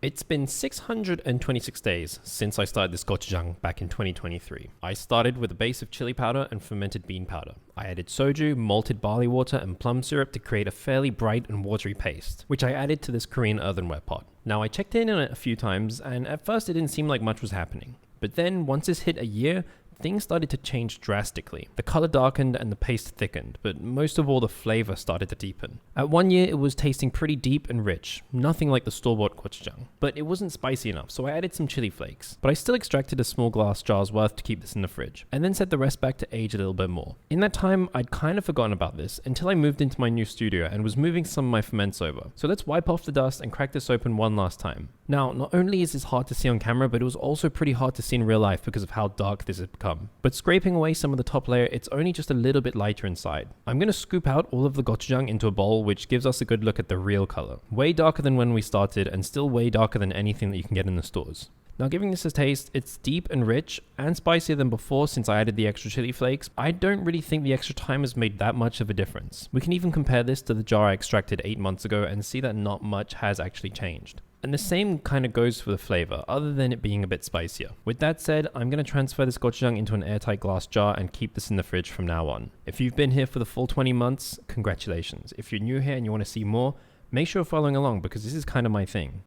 It's been 626 days since I started this gochujang back in 2023. I started with a base of chili powder and fermented bean powder. I added soju, malted barley water, and plum syrup to create a fairly bright and watery paste, which I added to this Korean earthenware pot. Now I checked in on it a few times, and at first it didn't seem like much was happening. But then, once this hit a year, things started to change drastically. The color darkened and the paste thickened, but most of all the flavor started to deepen. At 1 year it was tasting pretty deep and rich, nothing like the store-bought gochujang. But it wasn't spicy enough, so I added some chili flakes. But I still extracted a small glass jar's worth to keep this in the fridge, and then set the rest back to age a little bit more. In that time, I'd kind of forgotten about this until I moved into my new studio and was moving some of my ferments over. So let's wipe off the dust and crack this open one last time. Now, not only is this hard to see on camera, but it was also pretty hard to see in real life because of how dark this had become. But scraping away some of the top layer, it's only just a little bit lighter inside. I'm going to scoop out all of the gochujang into a bowl, which gives us a good look at the real color. Way darker than when we started, and still way darker than anything that you can get in the stores. Now, giving this a taste, it's deep and rich, and spicier than before since I added the extra chili flakes. I don't really think the extra time has made that much of a difference. We can even compare this to the jar I extracted 8 months ago and see that not much has actually changed. And the same kind of goes for the flavor, other than it being a bit spicier. With that said, I'm going to transfer this gochujang into an airtight glass jar and keep this in the fridge from now on. If you've been here for the full 20 months, congratulations. If you're new here and you want to see more, make sure you're following along because this is kind of my thing.